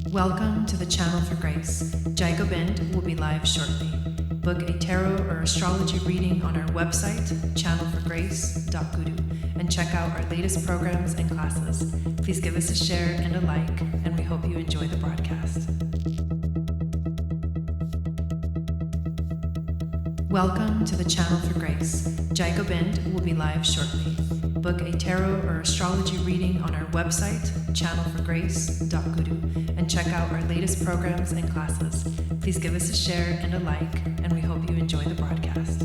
Welcome to the Channel for Grace. Gobind will be live shortly. Book a tarot or astrology reading on our website, channelforgrace.guru, and check out our latest programs and classes. Please give us a share and a like, and we hope you enjoy the broadcast. Welcome to the Channel for Grace. Gobind will be live shortly. Book a tarot or astrology reading on our website, channelforgrace.guru, and check out our latest programs and classes. Please give us a share and a like, and we hope you enjoy the broadcast.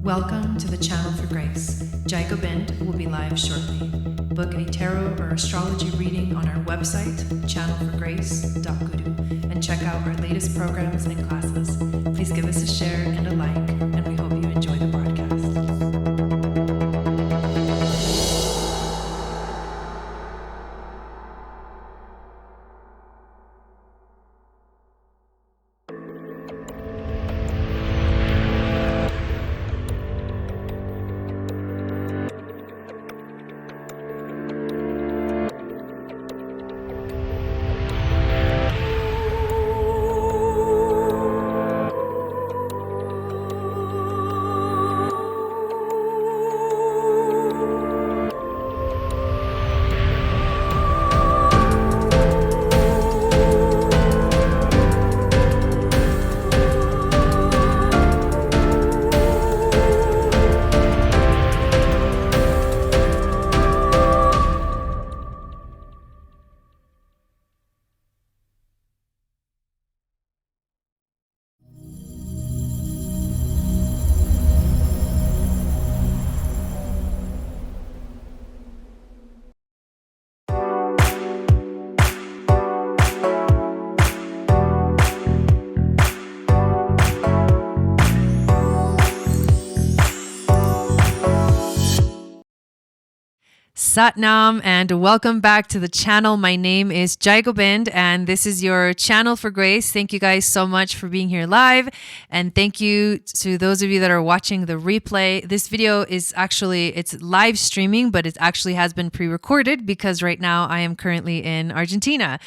Welcome to the Channel for Grace. Gobind will be live shortly. Book a tarot or astrology reading on our website, channelforgrace.guru, and check out our latest programs and classes. Please give us a share and a like, and we hope you enjoy the broadcast. Satnam, and welcome back to the channel. My name is Gobind, and this is your Channel for Grace. Thank you guys so much for being here live, and thank you to those of you that are watching the replay. This video is actually, it's live streaming, but it actually has been pre-recorded because right now I am currently in Argentina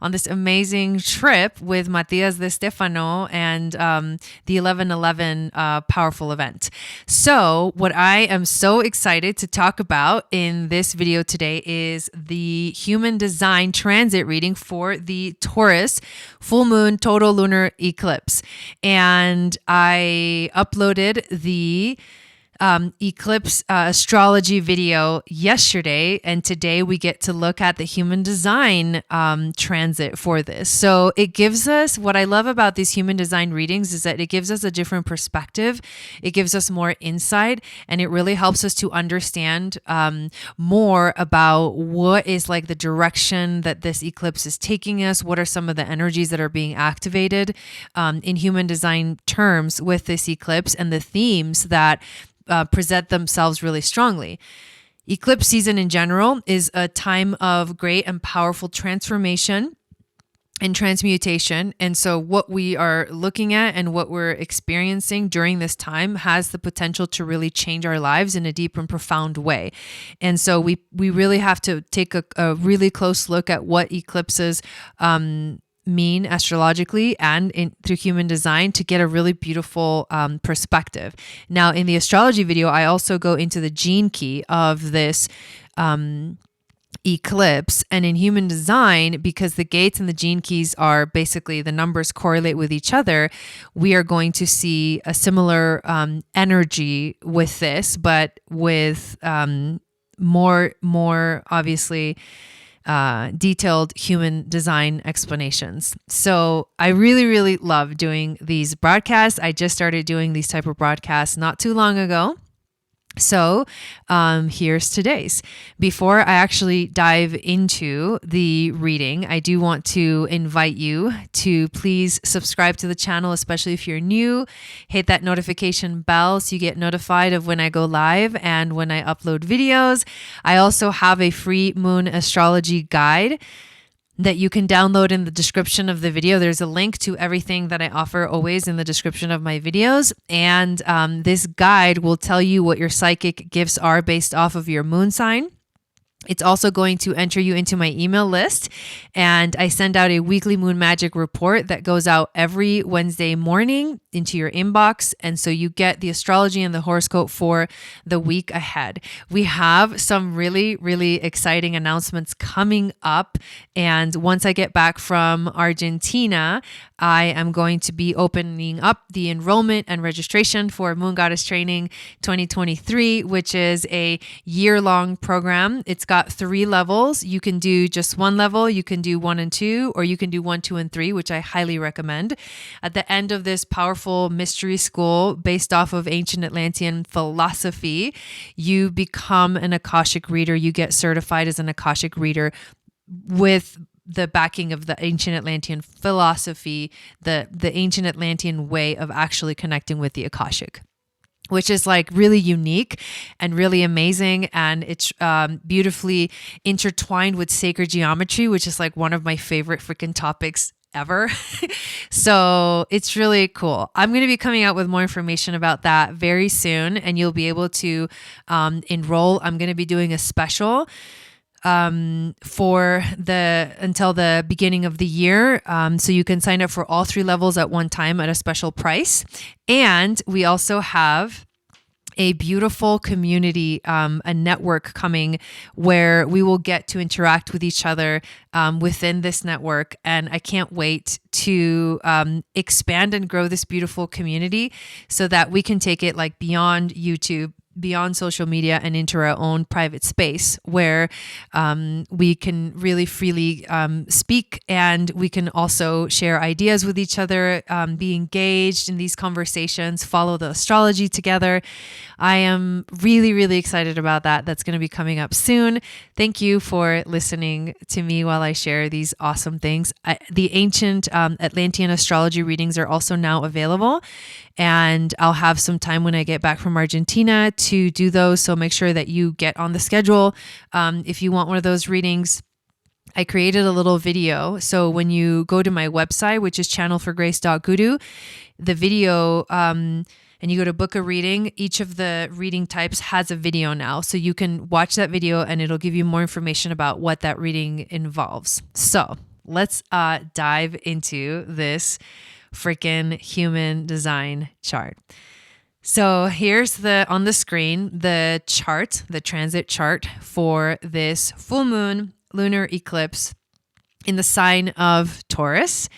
on this amazing trip with Matias de Stefano and the 1111 powerful event. So what I am so excited to talk about in this video today is the human design transit reading for the Taurus full moon total lunar eclipse. And I uploaded the eclipse astrology video yesterday, and today we get to look at the human design transit for this. So it gives us, what I love about these human design readings is that it gives us a different perspective, it gives us more insight, and it really helps us to understand more about what is like the direction that this eclipse is taking us, what are some of the energies that are being activated in human design terms with this eclipse, and the themes that present themselves really strongly. Eclipse season in general is a time of great and powerful transformation and transmutation. And so what we are looking at and what we're experiencing during this time has the potential to really change our lives in a deep and profound way. And so we really have to take a really close look at what eclipses mean astrologically and through human design to get a really beautiful perspective. Now, in the astrology video, I also go into the gene key of this eclipse, and in human design, because the gates and the gene keys are basically the numbers correlate with each other, we are going to see a similar energy with this, but with more obviously detailed human design explanations. So I really, really love doing these broadcasts. I just started doing these type of broadcasts not too long ago. So here's today's. Before I actually dive into the reading, I do want to invite you to please subscribe to the channel, especially if you're new. Hit that notification bell so you get notified of when I go live and when I upload videos. I also have a free moon astrology guide that you can download in the description of the video. There's a link to everything that I offer always in the description of my videos. And this guide will tell you what your psychic gifts are based off of your moon sign. It's also going to enter you into my email list, and I send out a weekly moon magic report that goes out every Wednesday morning into your inbox. And so you get the astrology and the horoscope for the week ahead. We have some really, really exciting announcements coming up. And once I get back from Argentina, I am going to be opening up the enrollment and registration for Moon Goddess Training 2023, which is a year-long program. It's got 3 levels. You can do just 1 level, you can do 1 and 2, or you can do 1, 2, and 3, which I highly recommend. At the end of this powerful mystery school based off of ancient Atlantean philosophy, you become an Akashic reader. You get certified as an Akashic reader with the backing of the ancient Atlantean philosophy, the ancient Atlantean way of actually connecting with the Akashic, which is like really unique and really amazing. And it's beautifully intertwined with sacred geometry, which is like one of my favorite freaking topics ever. So it's really cool. I'm going to be coming out with more information about that very soon, and you'll be able to enroll. I'm going to be doing a special for until the beginning of the year. So you can sign up for all 3 levels at one time at a special price. And we also have a beautiful community, a network coming where we will get to interact with each other within this network. And I can't wait to expand and grow this beautiful community so that we can take it like beyond YouTube, beyond social media, and into our own private space where we can really freely speak, and we can also share ideas with each other, be engaged in these conversations, follow the astrology together. I am really, really excited about that. That's going to be coming up soon. Thank you for listening to me while I share these awesome things. The ancient Atlantean astrology readings are also now available, and I'll have some time when I get back from Argentina to do those. So make sure that you get on the schedule. If you want one of those readings, I created a little video. So when you go to my website, which is channelforgrace.guru, the video, and you go to book a reading, each of the reading types has a video now. So you can watch that video and it'll give you more information about what that reading involves. So let's dive into this freaking human design chart. So here's on the screen, the chart, the transit chart for this full moon lunar eclipse in the sign of Taurus.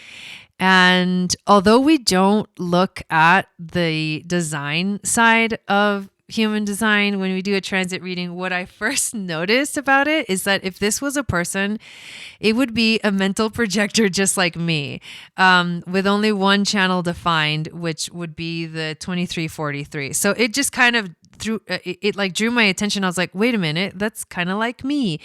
And although we don't look at the design side of human design when we do a transit reading, what I first noticed about it is that if this was a person, it would be a mental projector just like me, with only one channel defined, which would be the 2343. So it just kind of drew my attention. I was like, wait a minute, that's kind of like me.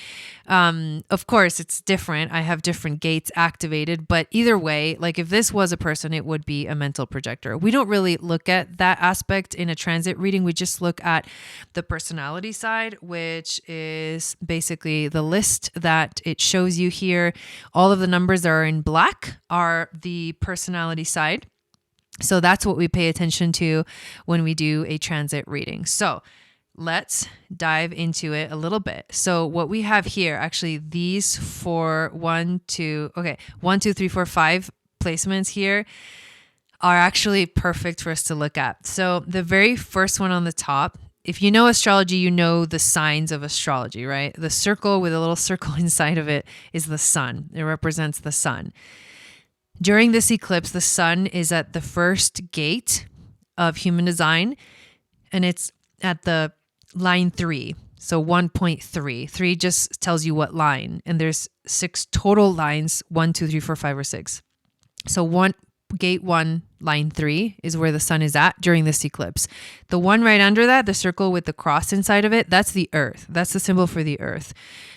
Of course, it's different. I have different gates activated, but either way, like if this was a person, it would be a mental projector. We don't really look at that aspect in a transit reading. We just look at the personality side, which is basically the list that it shows you here. All of the numbers that are in black are the personality side. So that's what we pay attention to when we do a transit reading. So let's dive into it a little bit. So what we have here, actually these 1, 2, 3, 4, 5 placements here are actually perfect for us to look at. So the very first one on the top, if you know astrology, you know the signs of astrology, right? The circle with a little circle inside of it is the sun. It represents the sun. During this eclipse, the sun is at the first gate of human design, and it's at the line 3. So 1.3. 3 just tells you what line, and there's 6 total lines, 1, 2, 3, 4, 5, or 6. So gate 1, line 3 is where the sun is at during this eclipse. The one right under that, the circle with the cross inside of it, that's the earth. That's the symbol for the earth.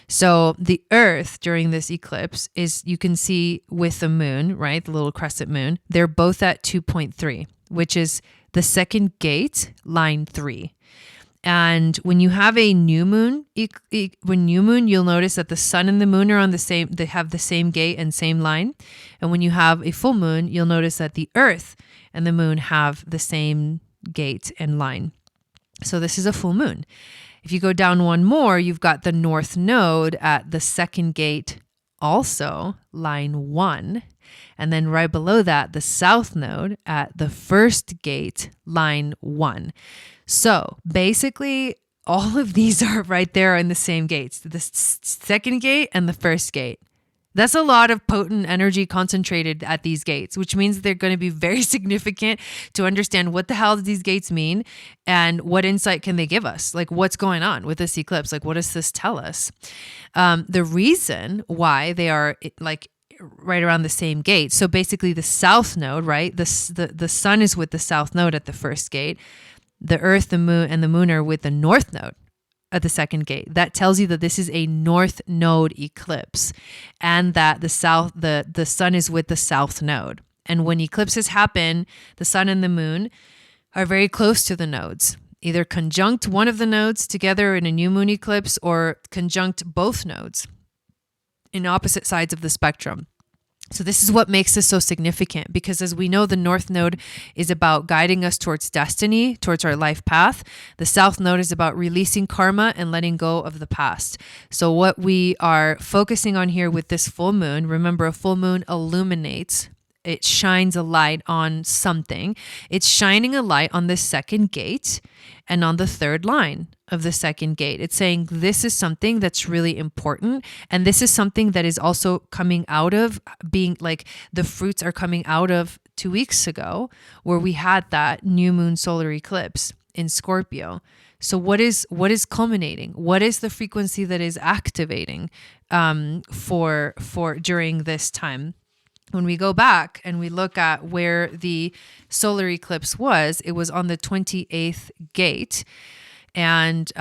So the earth during this eclipse is, you can see with the moon, right? The little crescent moon, they're both at 2.3, which is the second gate, line 3. And when you have a new moon, when new moon, you'll notice that the sun and the moon are on the same, they have the same gate and same line. And when you have a full moon, you'll notice that the earth and the moon have the same gate and line. So this is a full moon. If you go down one more, you've got the north node at the second gate, also line 1. And then right below that, the south node at the first gate, line 1. So basically, all of these are right there in the same gates, the second gate and the first gate. That's a lot of potent energy concentrated at these gates, which means they're going to be very significant to understand what the hell do these gates mean and what insight can they give us? Like, what's going on with this eclipse? Like, what does this tell us? The reason why they are like right around the same gate. So basically the south node, right? The sun is with the south node at the first gate. The earth, the moon, and the moon are with the north node at the second gate. That tells you that this is a north node eclipse, and that the sun is with the south node. And when eclipses happen, the sun and the moon are very close to the nodes, either conjunct one of the nodes together in a new moon eclipse or conjunct both nodes in opposite sides of the spectrum. So this is what makes this so significant, because as we know, the north node is about guiding us towards destiny, towards our life path. The south node is about releasing karma and letting go of the past. So what we are focusing on here with this full moon, remember, a full moon illuminates. It shines a light on something. It's shining a light on the second gate and on the third line of the second gate. It's saying this is something that's really important. And this is something that is also coming out of being like the fruits are coming out of 2 weeks ago, where we had that new moon solar eclipse in Scorpio. So what is culminating? What is the frequency that is activating for during this time? When we go back and we look at where the solar eclipse was, it was on the 28th gate. And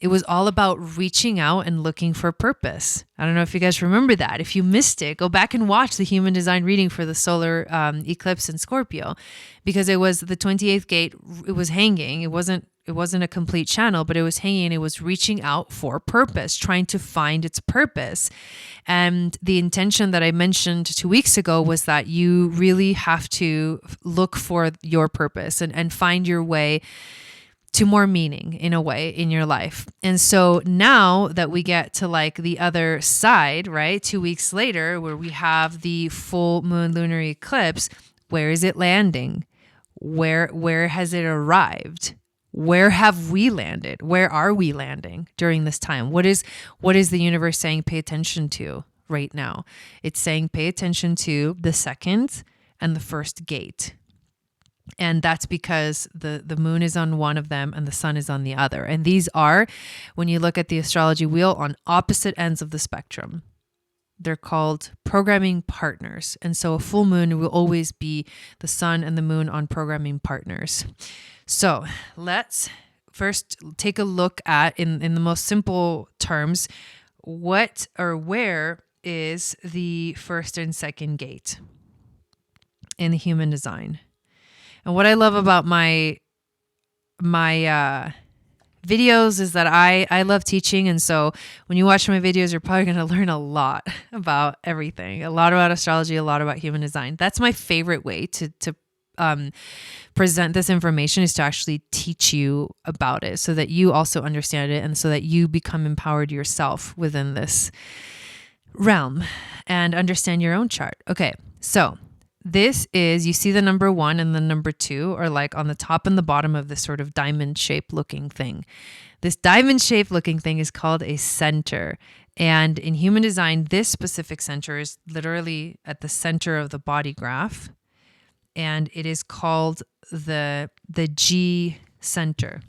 it was all about reaching out and looking for purpose. I don't know if you guys remember that. If you missed it, go back and watch the human design reading for the solar eclipse in Scorpio, because it was the 28th gate. It was hanging. It wasn't a complete channel, but it was hanging. It was reaching out for purpose, trying to find its purpose. And the intention that I mentioned 2 weeks ago was that you really have to look for your purpose and find your way to more meaning in a way in your life. And so now that we get to like the other side, right? 2 weeks later, where we have the full moon lunar eclipse, where is it landing? Where has it arrived? Where have we landed? Where are we landing during this time? What is the universe saying pay attention to right now? It's saying pay attention to the second and the first gate. And that's because the moon is on one of them and the sun is on the other. And these are, when you look at the astrology wheel, on opposite ends of the spectrum. They're called programming partners. And so a full moon will always be the sun and the moon on programming partners. So let's first take a look at, in the most simple terms, what or where is the first and second gate in the human design. And what I love about my videos is that I love teaching. And so when you watch my videos, you're probably going to learn a lot about everything, a lot about astrology, a lot about human design. That's my favorite way to present this information, is to actually teach you about it so that you also understand it and so that you become empowered yourself within this realm and understand your own chart. Okay, so this is, you see the number 1 and the number 2 are like on the top and the bottom of this sort of diamond shaped looking thing. This diamond shaped looking thing is called a center. And in human design, this specific center is literally at the center of the body graph. And it is called the G center.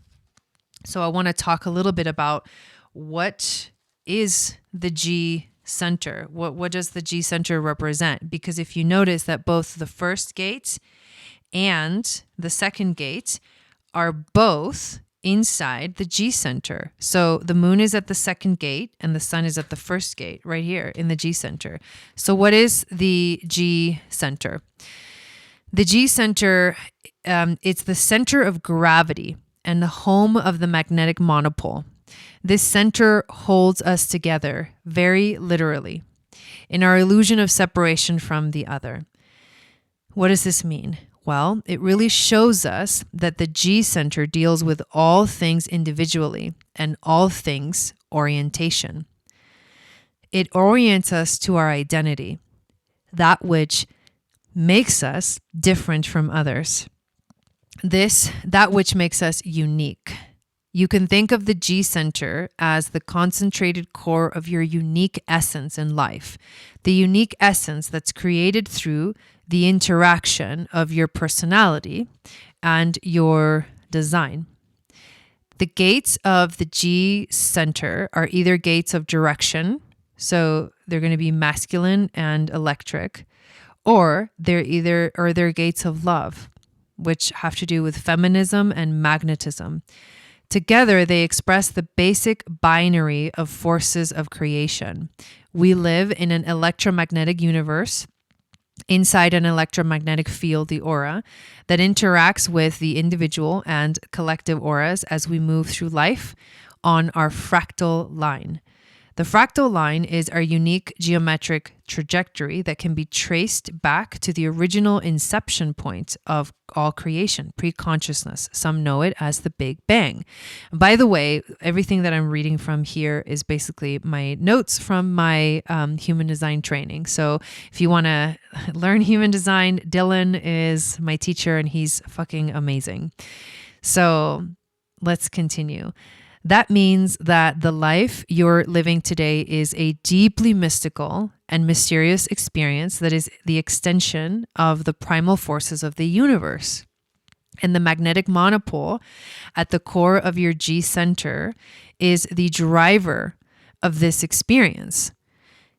So I want to talk a little bit about what is the G center. What does the G center represent? Because if you notice that both the first gate and the second gate are both inside the G center. So the moon is at the second gate and the sun is at the first gate right here in the G center. So what is the G center? The G center, it's the center of gravity. and the home of the magnetic monopole. This center holds us together, very literally, in our illusion of separation from the other. What does this mean? Well, it really shows us that the G center deals with all things individually and all things orientation. It orients us to our identity, that which makes us different from others. That which makes us unique. You can think of the G center as the concentrated core of your unique essence in life, the unique essence that's created through the interaction of your personality and your design. The gates of the G center are either gates of direction, so they're going to be masculine and electric, or they're gates of love, which have to do with feminism and magnetism. Together, they express the basic binary of forces of creation. We live in an electromagnetic universe, inside an electromagnetic field, the aura, that interacts with the individual and collective auras as we move through life on our fractal line. The fractal line is our unique geometric trajectory that can be traced back to the original inception point of all creation, pre-consciousness. Some know it as the Big Bang. And by the way, everything that I'm reading from here is basically my notes from my human design training. So if you want to learn human design, Dylan is my teacher and he's fucking amazing. So let's continue. That means that the life you're living today is a deeply mystical and mysterious experience that is the extension of the primal forces of the universe. And the magnetic monopole at the core of your G center is the driver of this experience.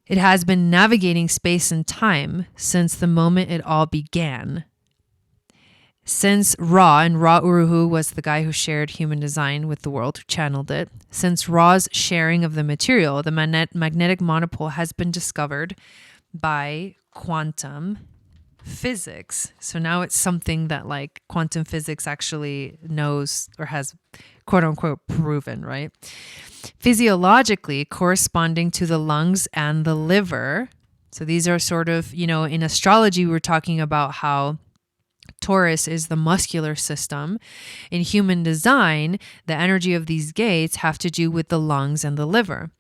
It has been navigating space and time since the moment it all began. Since Ra, and Ra Uruhu was the guy who shared human design with the world, who channeled it. Since Ra's sharing of the material, the magnetic monopole has been discovered by quantum physics. So now it's something that like quantum physics actually knows or has quote unquote proven, right? Physiologically corresponding to the lungs and the liver. So these are sort of, in astrology, we're talking about how Taurus is the muscular system. In human design, the energy of these gates have to do with the lungs and the liver.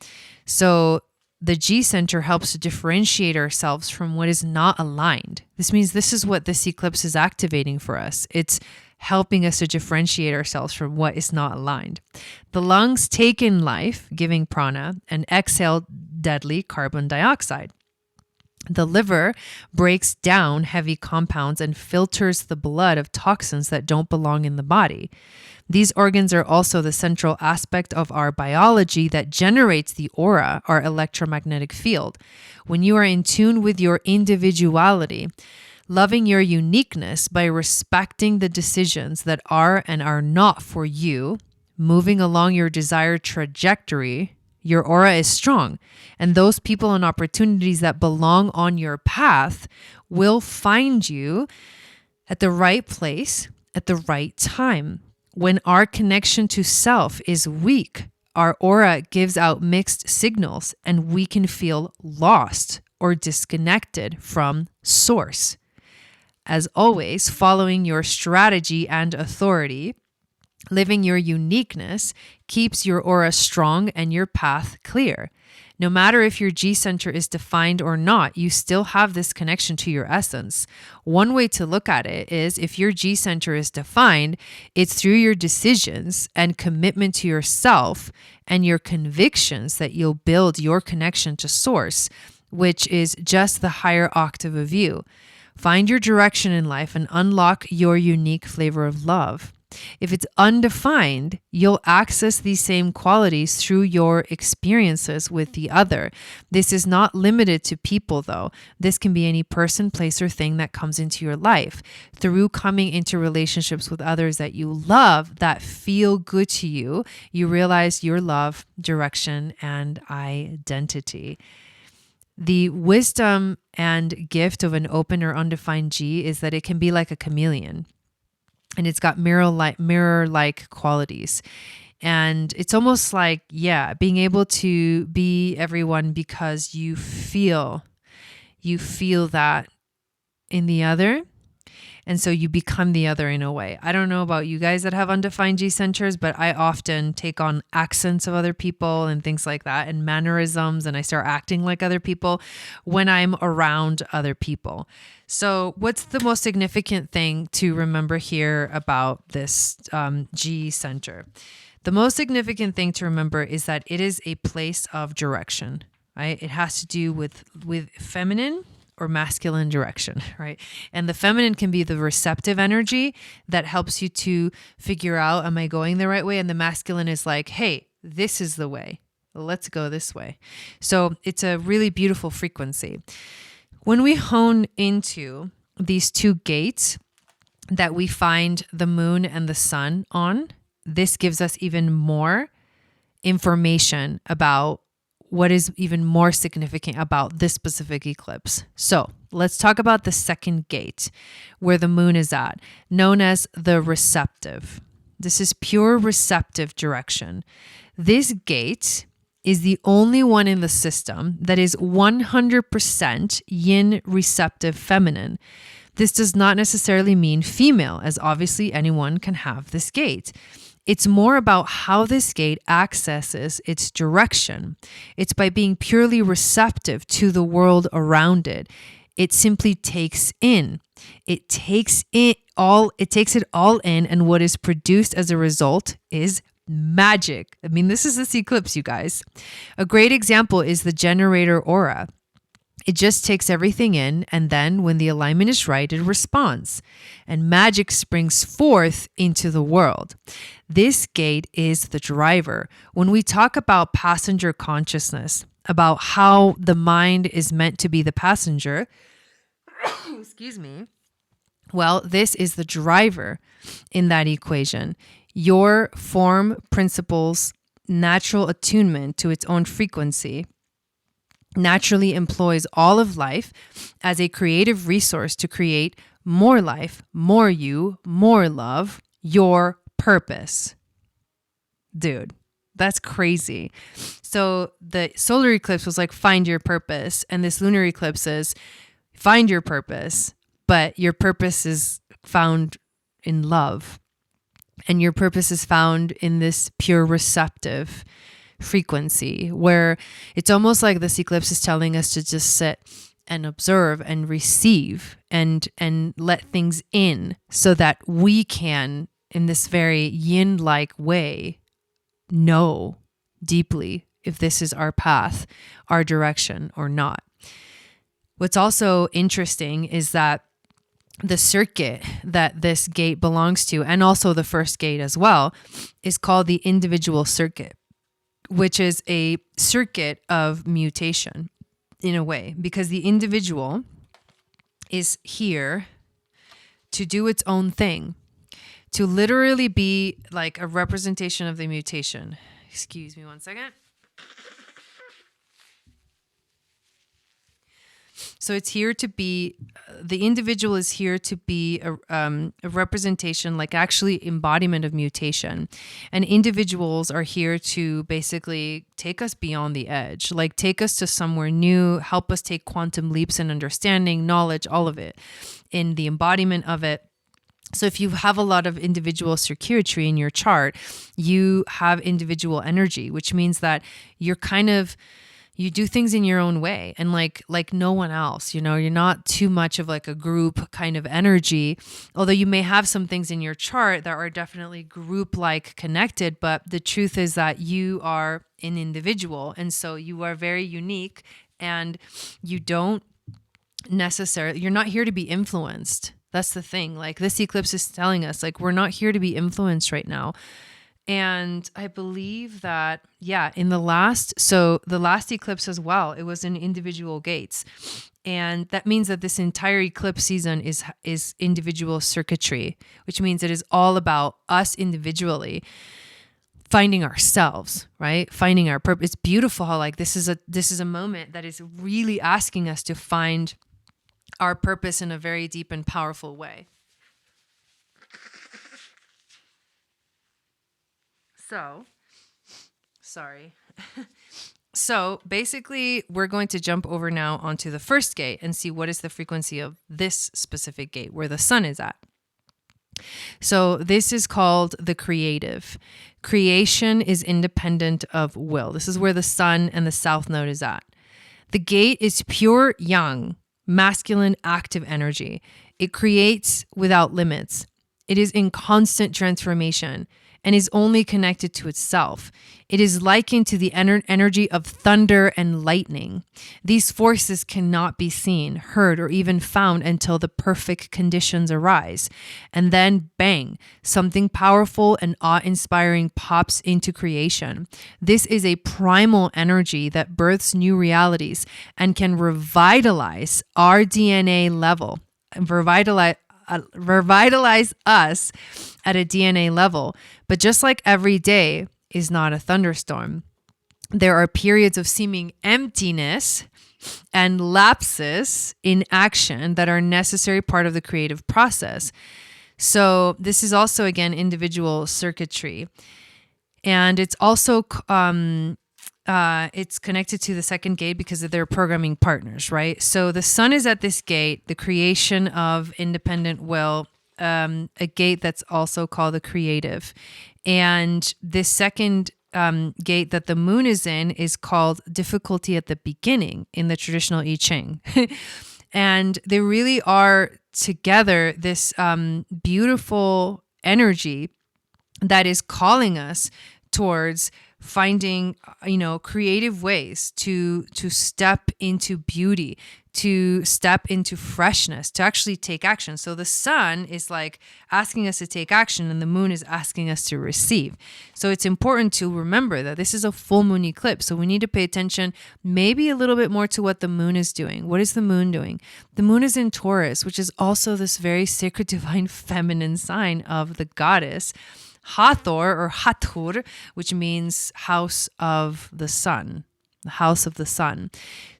So the G center helps to differentiate ourselves from what is not aligned. This means this is what this eclipse is activating for us. It's helping us to differentiate ourselves from what is not aligned. The lungs take in life, giving prana, and exhale deadly carbon dioxide. The liver breaks down heavy compounds and filters the blood of toxins that don't belong in the body. These organs are also the central aspect of our biology that generates the aura, our electromagnetic field. When you are in tune with your individuality, loving your uniqueness by respecting the decisions that are and are not for you, moving along your desired trajectory, your aura is strong, and those people and opportunities that belong on your path will find you at the right place at the right time. When our connection to self is weak, our aura gives out mixed signals and we can feel lost or disconnected from source. As always, following your strategy and authority, living your uniqueness keeps your aura strong and your path clear. No matter if your G center is defined or not, you still have this connection to your essence. One way to look at it is if your G center is defined, it's through your decisions and commitment to yourself and your convictions that you'll build your connection to source, which is just the higher octave of you. Find your direction in life and unlock your unique flavor of love. If it's undefined, you'll access these same qualities through your experiences with the other. This is not limited to people, though. This can be any person, place, or thing that comes into your life. Through coming into relationships with others that you love, that feel good to you, you realize your love, direction, and identity. The wisdom and gift of an open or undefined G is that it can be like a chameleon. and it's got mirror-like qualities. And it's almost like, yeah, being able to be everyone because you feel that in the other. And so you become the other in a way. I don't know about you guys that have undefined G centers, but I often take on accents of other people and things like that and mannerisms. And I start acting like other people when I'm around other people. So what's the most significant thing to remember here about this G center? The most significant thing to remember is that it is a place of direction, right? It has to do with feminine or masculine direction, right? And the feminine can be the receptive energy that helps you to figure out, am I going the right way? And the masculine is like, hey, this is the way. Let's go this way. So it's a really beautiful frequency. When we hone into these two gates that we find the moon and the sun on, this gives us even more information about what is even more significant about this specific eclipse. So let's talk about the second gate where the moon is at, known as the receptive. This is pure receptive direction. This gate is the only one in the system that is 100% yin receptive feminine. This does not necessarily mean female, as obviously anyone can have this gate. It's more about how this gate accesses its direction. It's by being purely receptive to the world around it. It simply takes in. It takes it all in, and what is produced as a result is magic. I mean, this is this eclipse, you guys. A great example is the generator aura. It just takes everything in, and then when the alignment is right, it responds, and magic springs forth into the world. This gate is the driver. When we talk about passenger consciousness, about how the mind is meant to be the passenger, excuse me, well, this is the driver in that equation. Your form, principles, natural attunement to its own frequency naturally employs all of life as a creative resource to create more life, more you, more love, your purpose. Dude, that's crazy. So the solar eclipse was like, find your purpose. And this lunar eclipse is find your purpose, but your purpose is found in love. And your purpose is found in this pure receptive frequency, where it's almost like this eclipse is telling us to just sit and observe and receive and let things in, so that we can, in this very yin-like way, know deeply if this is our path, our direction or not. What's also interesting is that the circuit that this gate belongs to, and also the first gate as well, is called the individual circuit, which is a circuit of mutation in a way, because the individual is here to do its own thing, to literally be like a representation of the mutation. Excuse me one second. So it's here to be, the individual is here to be a representation, like actually embodiment of mutation. And individuals are here to basically take us beyond the edge, like take us to somewhere new, help us take quantum leaps in understanding, knowledge, all of it, in the embodiment of it. So if you have a lot of individual circuitry in your chart, you have individual energy, which means that you're kind of, you do things in your own way and like no one else, you know, you're not too much of like a group kind of energy, although you may have some things in your chart that are definitely group-like connected, but the truth is that you are an individual. And so you are very unique, and you don't necessarily, you're not here to be influenced. That's the thing. Like this eclipse is telling us, like, we're not here to be influenced right now. And I believe that, yeah, in the last eclipse as well, it was in individual gates. And that means that this entire eclipse season is individual circuitry, which means it is all about us individually finding ourselves, right? Finding our purpose. It's beautiful how like this is a moment that is really asking us to find our purpose in a very deep and powerful way. So, sorry. So basically, we're going to jump over now onto the first gate and see what is the frequency of this specific gate where the sun is at. So this is called the creative. Creation is independent of will. This is where the sun and the south node is at. The gate is pure yang, masculine active energy. It creates without limits. It is in constant transformation and is only connected to itself. It is likened to the energy of thunder and lightning. These forces cannot be seen, heard, or even found until the perfect conditions arise. And then, bang, something powerful and awe-inspiring pops into creation. This is a primal energy that births new realities and can revitalize our DNA level, revitalize us at a DNA level. But just like every day is not a thunderstorm, there are periods of seeming emptiness and lapses in action that are necessary part of the creative process. So this is also, again, individual circuitry. And it's also it's connected to the second gate because of their programming partners, right? So the sun is at this gate, the creation of independent will, a gate that's also called the creative. And this second gate that the moon is in is called difficulty at the beginning in the traditional I Ching. And they really are together this beautiful energy that is calling us towards finding, creative ways to step into beauty, to step into freshness, to actually take action. So the sun is like asking us to take action and the moon is asking us to receive. So it's important to remember that this is a full moon eclipse. So we need to pay attention maybe a little bit more to what the moon is doing. What is the moon doing? The moon is in Taurus, which is also this very sacred, divine, feminine sign of the goddess Hathor or Hathor, which means house of the sun, the house of the sun.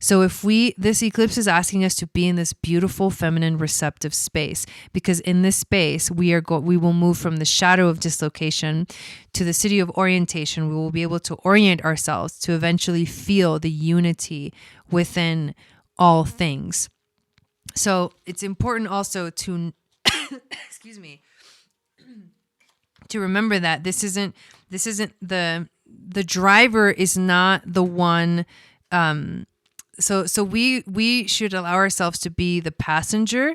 So this eclipse is asking us to be in this beautiful, feminine, receptive space, because in this space, we will move from the shadow of dislocation to the city of orientation. We will be able to orient ourselves to eventually feel the unity within all things. So it's important also to, excuse me, to remember that this isn't the driver is not the one. So we should allow ourselves to be the passenger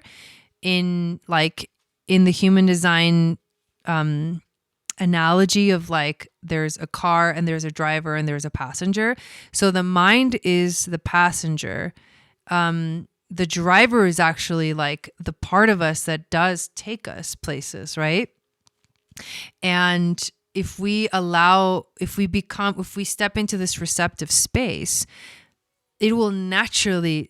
in the human design analogy of like there's a car and there's a driver and there's a passenger. So the mind is the passenger. The driver is actually like the part of us that does take us places, right? And if we step into this receptive space, it will naturally,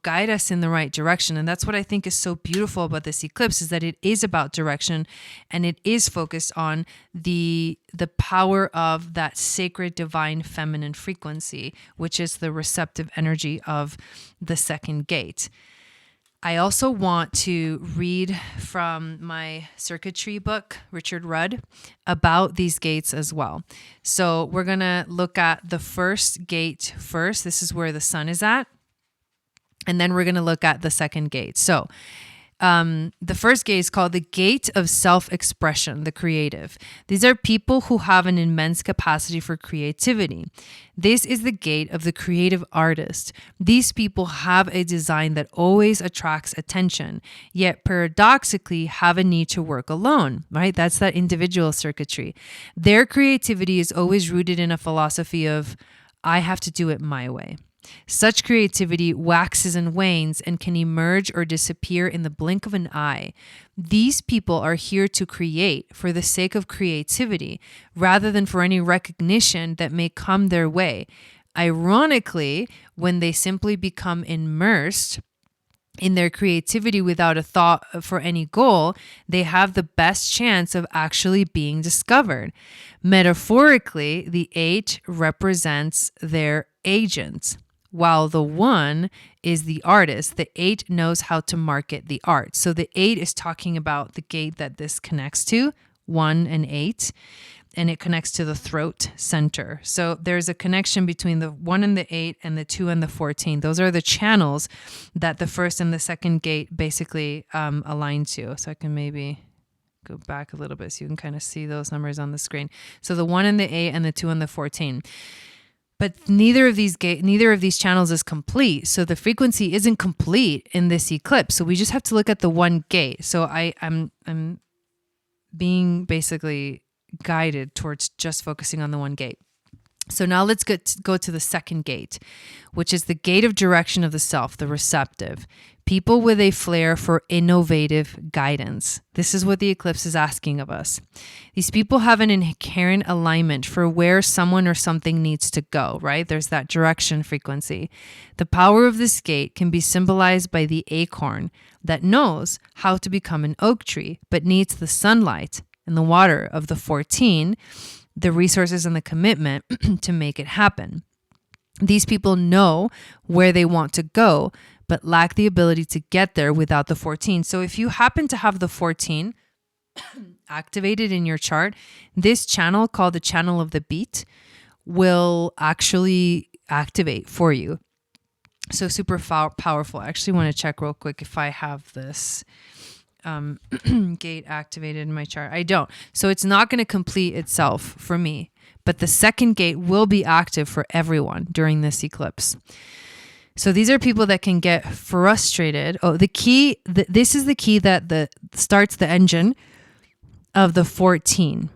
guide us in the right direction. And that's what I think is so beautiful about this eclipse, is that it is about direction and it is focused on the power of that sacred, divine, feminine frequency, which is the receptive energy of the second gate. I also want to read from my circuitry book, Richard Rudd, about these gates as well. So we're going to look at the first gate first. This is where the sun is at. And then we're going to look at the second gate. So the first gate is called the gate of self-expression, the creative. These are people who have an immense capacity for creativity. This is the gate of the creative artist. These people have a design that always attracts attention, yet paradoxically have a need to work alone, right? That's that individual circuitry. Their creativity is always rooted in a philosophy of, I have to do it my way. Such creativity waxes and wanes and can emerge or disappear in the blink of an eye. These people are here to create for the sake of creativity rather than for any recognition that may come their way. Ironically, when they simply become immersed in their creativity without a thought for any goal, they have the best chance of actually being discovered. Metaphorically, the 8 represents their agents. While the 1 is the artist, the 8 knows how to market the art. So the 8 is talking about the gate that this connects to, 1 and 8. and it connects to the throat center. So there's a connection between the 1 and the 8 and the 2 and the 14. Those are the channels that the first and the second gate basically align to. So I can maybe go back a little bit so you can kind of see those numbers on the screen. So the 1 and the 8 and the 2 and the 14. But neither of these channels is complete. So the frequency isn't complete in this eclipse. So we just have to look at the one gate. So I'm being basically guided towards just focusing on the one gate. So now let's go to the second gate, which is the gate of direction of the self, the receptive. People with a flair for innovative guidance. This is what the eclipse is asking of us. These people have an inherent alignment for where someone or something needs to go, right? There's that direction frequency. The power of this gate can be symbolized by the acorn that knows how to become an oak tree, but needs the sunlight and the water of the 14, the resources and the commitment to make it happen. These people know where they want to go, but lack the ability to get there without the 14. So if you happen to have the 14 activated in your chart, this channel called the channel of the beat will actually activate for you. So super powerful. I actually want to check real quick if I have this gate activated in my chart. I don't. So it's not going to complete itself for me, but the second gate will be active for everyone during this eclipse. So these are people that can get frustrated. Oh, the key, this is the key that starts the engine of the 14.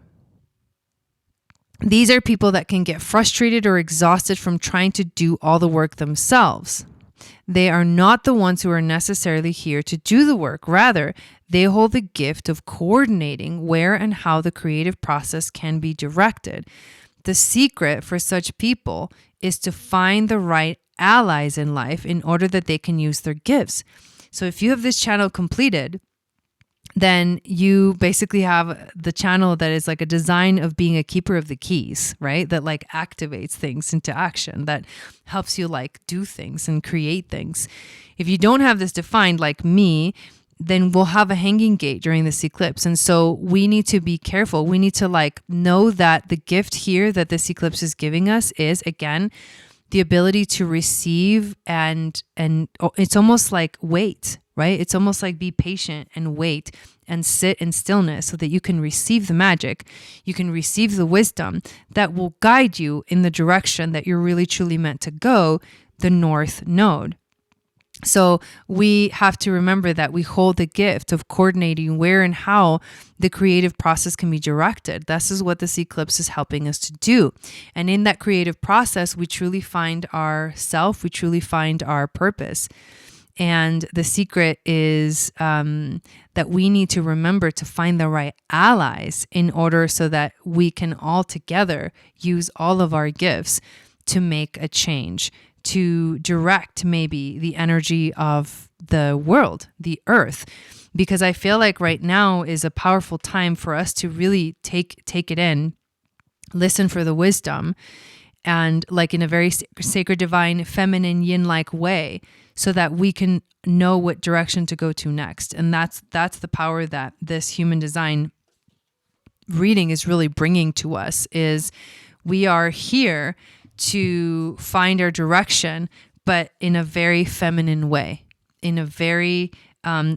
These are people that can get frustrated or exhausted from trying to do all the work themselves. They are not the ones who are necessarily here to do the work. Rather, they hold the gift of coordinating where and how the creative process can be directed. The secret for such people is to find the right allies in life in order that they can use their gifts. So if you have this channel completed, then you basically have the channel that is like a design of being a keeper of the keys, right? That like activates things into action, that helps you like do things and create things. If you don't have this defined like me, then we'll have a hanging gate during this eclipse. And so we need to be careful. We need to like know that the gift here that this eclipse is giving us is, again, the ability to receive and it's almost like wait, right? It's almost like be patient and wait and sit in stillness so that you can receive the magic. You can receive the wisdom that will guide you in the direction that you're really truly meant to go, the North Node. So we have to remember that we hold the gift of coordinating where and how the creative process can be directed. This is what this eclipse is helping us to do. And in that creative process, we truly find our self, we truly find our purpose. And the secret is that we need to remember to find the right allies in order so that we can all together use all of our gifts to make a change, to direct maybe the energy of the world, the earth. Because I feel like right now is a powerful time for us to really take it in, listen for the wisdom, and like in a very sacred, divine, feminine, yin-like way, so that we can know what direction to go to next. And that's the power that this human design reading is really bringing to us, is we are here to find our direction, but in a very feminine way, in a very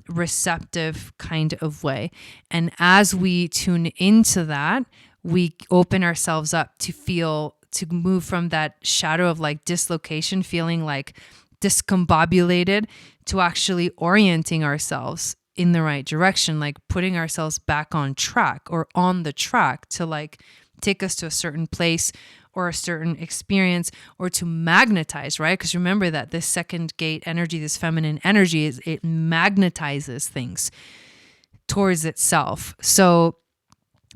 receptive kind of way. And as we tune into that, we open ourselves up to move from that shadow of like dislocation, feeling like discombobulated, to actually orienting ourselves in the right direction, like putting ourselves back on track or on the track to like take us to a certain place or a certain experience, or to magnetize, right? Because remember that this second gate energy, this feminine energy, it magnetizes things towards itself. So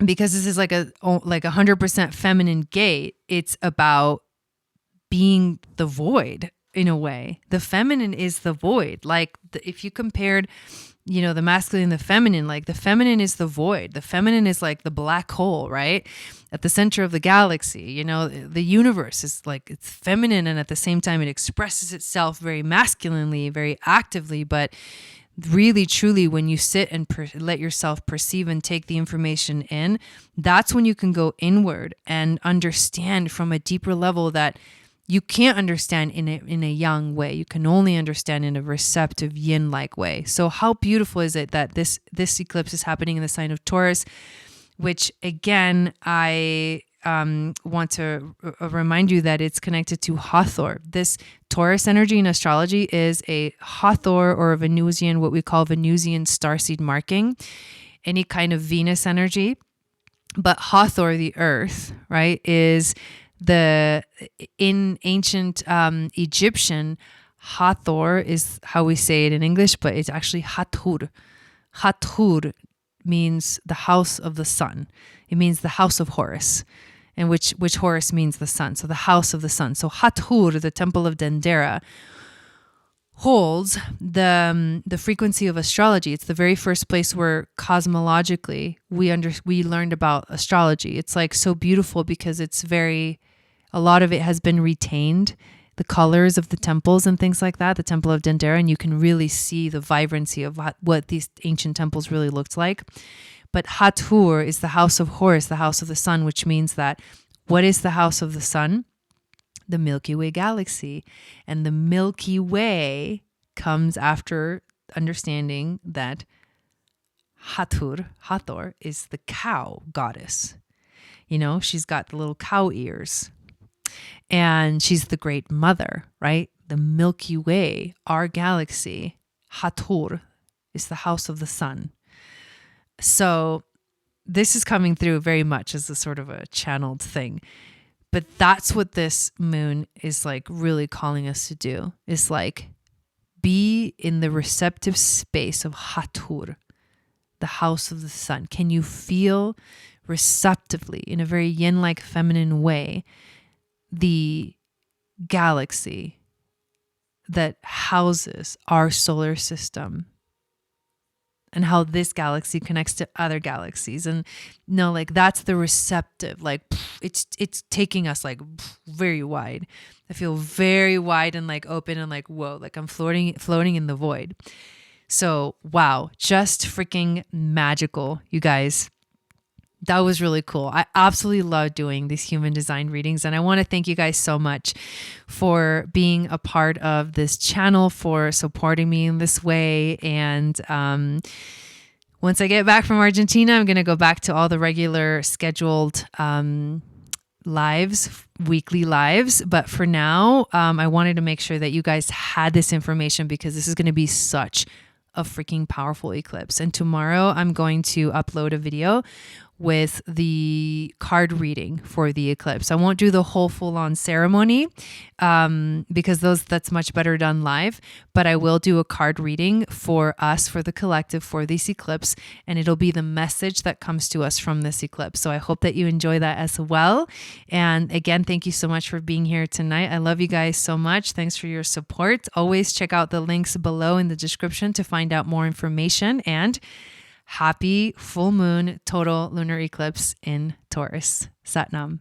because this is like a 100% feminine gate, it's about being the void in a way. The feminine is the void. Like if you compared, the masculine and the feminine, like the feminine is the void. The feminine is like the black hole, right? At the center of the galaxy, the universe is like, it's feminine. And at the same time, it expresses itself very masculinely, very actively. But really, truly, when you sit and let yourself perceive and take the information in, that's when you can go inward and understand from a deeper level that you can't understand in a yang way. You can only understand in a receptive yin-like way. So how beautiful is it that this eclipse is happening in the sign of Taurus, which again, I want to remind you that it's connected to Hathor. This Taurus energy in astrology is a Hathor or a Venusian, what we call Venusian starseed marking, any kind of Venus energy. But Hathor, the earth, right, is in ancient Egyptian, Hathor is how we say it in English, but it's actually Hathor. Hathor means the house of the sun. It means the house of Horus, and which Horus means the sun. So the house of the sun. So Hathor, the temple of DOTERRA, holds the frequency of astrology. It's the very first place where cosmologically we learned about astrology. It's like so beautiful because a lot of it has been retained, the colors of the temples and things like that, the temple of DOTERRA, and you can really see the vibrancy of what these ancient temples really looked like. But Hathor is the house of Horus, the house of the sun, which means that what is the house of the sun? The Milky Way galaxy. And the Milky Way comes after understanding that Hathor is the cow goddess. You know, she's got the little cow ears. And she's the great mother, right? The Milky Way, our galaxy, Hathor, is the house of the sun. So this is coming through very much as a sort of a channeled thing. But that's what this moon is like really calling us to do. Is like be in the receptive space of Hathor, the house of the sun. Can you feel receptively, in a very yin-like feminine way, the galaxy that houses our solar system and how this galaxy connects to other galaxies? And no, like that's the receptive, like it's taking us like very wide. I feel very wide and like open and like, whoa, like I'm floating in the void. So, wow, just freaking magical, you guys. That was really cool. I absolutely love doing these human design readings. And I want to thank you guys so much for being a part of this channel, for supporting me in this way. And once I get back from Argentina, I'm going to go back to all the regular scheduled lives, weekly lives. But for now, I wanted to make sure that you guys had this information because this is going to be such a freaking powerful eclipse. And tomorrow I'm going to upload a video with the card reading for the eclipse. I won't do the whole full-on ceremony because that's much better done live, but I will do a card reading for us, for the collective, for this eclipse, and it'll be the message that comes to us from this eclipse. So I hope that you enjoy that as well. And again, thank you so much for being here tonight. I love you guys so much. Thanks for your support. Always check out the links below in the description to find out more information. And happy full moon total lunar eclipse in Taurus. Satnam.